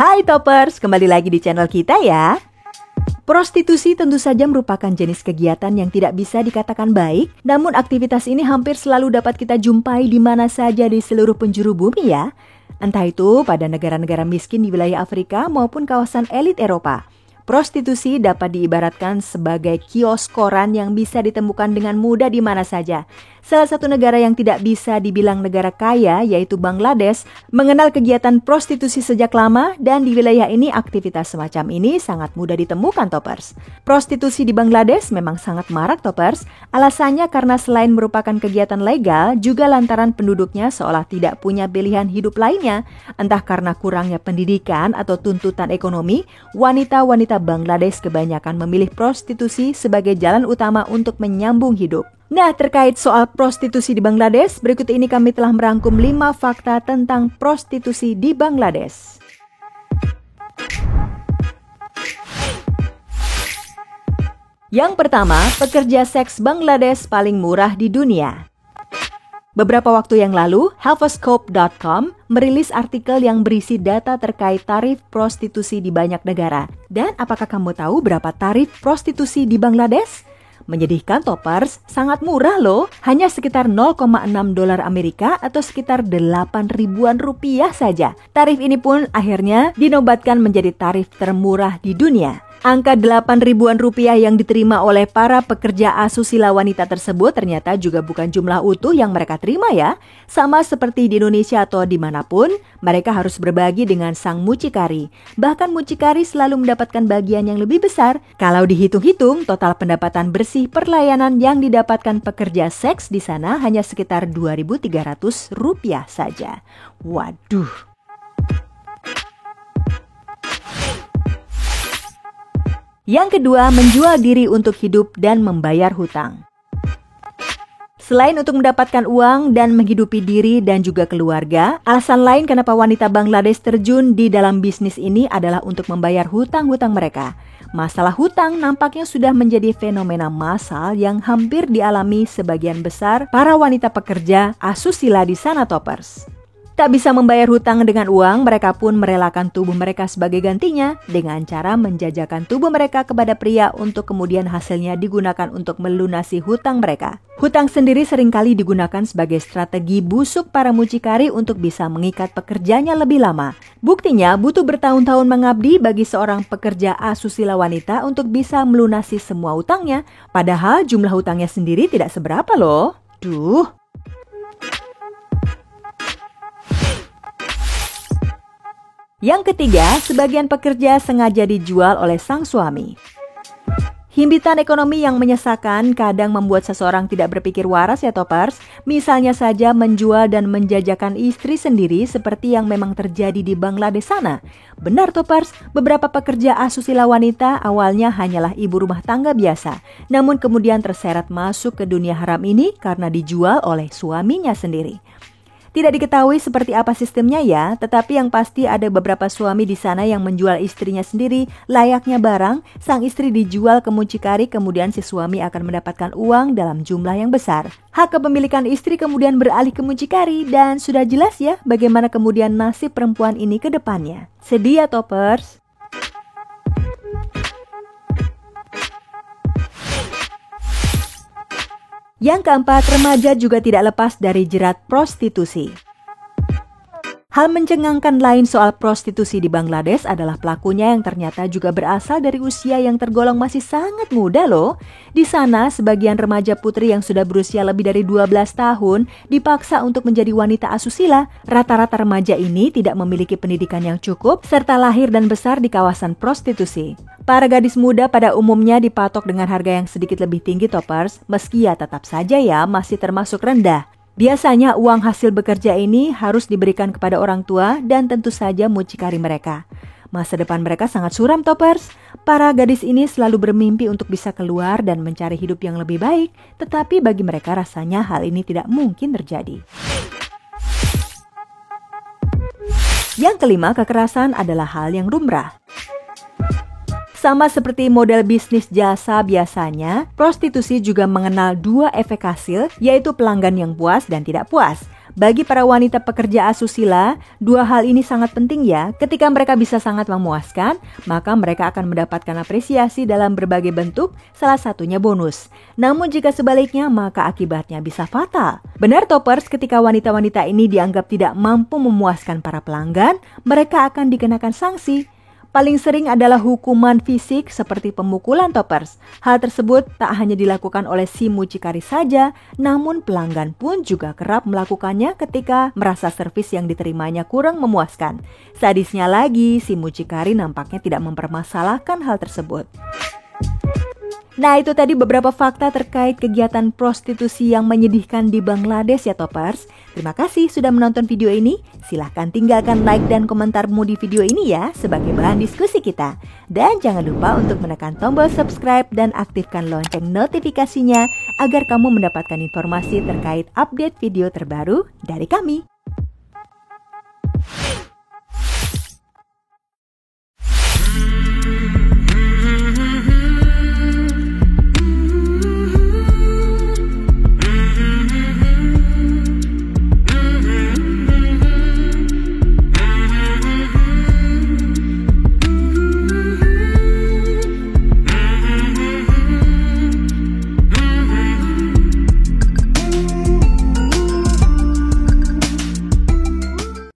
Hai Toppers, kembali lagi di channel kita ya. Prostitusi tentu saja merupakan jenis kegiatan yang tidak bisa dikatakan baik, namun aktivitas ini hampir selalu dapat kita jumpai di mana saja di seluruh penjuru bumi ya. Entah itu pada negara-negara miskin di wilayah Afrika maupun kawasan elit Eropa. Prostitusi dapat diibaratkan sebagai kios koran yang bisa ditemukan dengan mudah di mana saja. Salah satu negara yang tidak bisa dibilang negara kaya, yaitu Bangladesh, mengenal kegiatan prostitusi sejak lama dan di wilayah ini aktivitas semacam ini sangat mudah ditemukan Toppers. Prostitusi di Bangladesh memang sangat marak Toppers, alasannya karena selain merupakan kegiatan legal, juga lantaran penduduknya seolah tidak punya pilihan hidup lainnya. Entah karena kurangnya pendidikan atau tuntutan ekonomi, wanita-wanita Bangladesh kebanyakan memilih prostitusi sebagai jalan utama untuk menyambung hidup. Nah, terkait soal prostitusi di Bangladesh, berikut ini kami telah merangkum 5 fakta tentang prostitusi di Bangladesh. Yang pertama, pekerja seks Bangladesh paling murah di dunia. Beberapa waktu yang lalu, Helposcope.com merilis artikel yang berisi data terkait tarif prostitusi di banyak negara. Dan apakah kamu tahu berapa tarif prostitusi di Bangladesh? Menyedihkan Toppers, sangat murah loh, hanya sekitar 0,6 dolar Amerika atau sekitar 8 ribuan rupiah saja. Tarif ini pun akhirnya dinobatkan menjadi tarif termurah di dunia. Angka 8 ribuan rupiah yang diterima oleh para pekerja asusila wanita tersebut ternyata juga bukan jumlah utuh yang mereka terima ya. Sama seperti di Indonesia atau dimanapun, mereka harus berbagi dengan sang mucikari. Bahkan mucikari selalu mendapatkan bagian yang lebih besar. Kalau dihitung-hitung, total pendapatan bersih perlayanan yang didapatkan pekerja seks di sana hanya sekitar 2.300 rupiah saja. Waduh. Yang kedua, menjual diri untuk hidup dan membayar hutang. Selain untuk mendapatkan uang dan menghidupi diri dan juga keluarga, alasan lain kenapa wanita Bangladesh terjun di dalam bisnis ini adalah untuk membayar hutang-hutang mereka. Masalah hutang nampaknya sudah menjadi fenomena massal yang hampir dialami sebagian besar para wanita pekerja asusila di sana Toppers. Tak bisa membayar hutang dengan uang, mereka pun merelakan tubuh mereka sebagai gantinya dengan cara menjajakan tubuh mereka kepada pria untuk kemudian hasilnya digunakan untuk melunasi hutang mereka. Hutang sendiri seringkali digunakan sebagai strategi busuk para mucikari untuk bisa mengikat pekerjanya lebih lama. Buktinya butuh bertahun-tahun mengabdi bagi seorang pekerja asusila wanita untuk bisa melunasi semua hutangnya, padahal jumlah hutangnya sendiri tidak seberapa loh. Duh. Yang ketiga, sebagian pekerja sengaja dijual oleh sang suami. Himpitan ekonomi yang menyesakan kadang membuat seseorang tidak berpikir waras ya Toppers. Misalnya saja menjual dan menjajakan istri sendiri seperti yang memang terjadi di Bangladesh sana. Benar Toppers, beberapa pekerja asusila wanita awalnya hanyalah ibu rumah tangga biasa. Namun kemudian terseret masuk ke dunia haram ini karena dijual oleh suaminya sendiri. Tidak diketahui seperti apa sistemnya ya, tetapi yang pasti ada beberapa suami di sana yang menjual istrinya sendiri layaknya barang. Sang istri dijual ke mucikari, kemudian si suami akan mendapatkan uang dalam jumlah yang besar. Hak kepemilikan istri kemudian beralih ke mucikari dan sudah jelas ya bagaimana kemudian nasib perempuan ini ke depannya. Sedih ya Toppers? Yang keempat, remaja juga tidak lepas dari jerat prostitusi. Hal mencengangkan lain soal prostitusi di Bangladesh adalah pelakunya yang ternyata juga berasal dari usia yang tergolong masih sangat muda loh. Di sana, sebagian remaja putri yang sudah berusia lebih dari 12 tahun dipaksa untuk menjadi wanita asusila. Rata-rata remaja ini tidak memiliki pendidikan yang cukup serta lahir dan besar di kawasan prostitusi. Para gadis muda pada umumnya dipatok dengan harga yang sedikit lebih tinggi Toppers, meski ya tetap saja ya masih termasuk rendah. Biasanya uang hasil bekerja ini harus diberikan kepada orang tua dan tentu saja mucikari mereka. Masa depan mereka sangat suram Toppers. Para gadis ini selalu bermimpi untuk bisa keluar dan mencari hidup yang lebih baik, tetapi bagi mereka rasanya hal ini tidak mungkin terjadi. Yang kelima, kekerasan adalah hal yang lumrah. Sama seperti model bisnis jasa biasanya, prostitusi juga mengenal dua efek hasil, yaitu pelanggan yang puas dan tidak puas. Bagi para wanita pekerja asusila, dua hal ini sangat penting ya. Ketika mereka bisa sangat memuaskan, maka mereka akan mendapatkan apresiasi dalam berbagai bentuk, salah satunya bonus. Namun jika sebaliknya, maka akibatnya bisa fatal. Benar toppers, ketika wanita-wanita ini dianggap tidak mampu memuaskan para pelanggan, mereka akan dikenakan sanksi. Paling sering adalah hukuman fisik seperti pemukulan toppers. Hal tersebut tak hanya dilakukan oleh si mucikari saja, namun pelanggan pun juga kerap melakukannya ketika merasa servis yang diterimanya kurang memuaskan. Sadisnya lagi, si mucikari nampaknya tidak mempermasalahkan hal tersebut. Nah, itu tadi beberapa fakta terkait kegiatan prostitusi yang menyedihkan di Bangladesh ya toppers. Terima kasih sudah menonton video ini. Silahkan tinggalkan like dan komentarmu di video ini ya sebagai bahan diskusi kita. Dan jangan lupa untuk menekan tombol subscribe dan aktifkan lonceng notifikasinya agar kamu mendapatkan informasi terkait update video terbaru dari kami.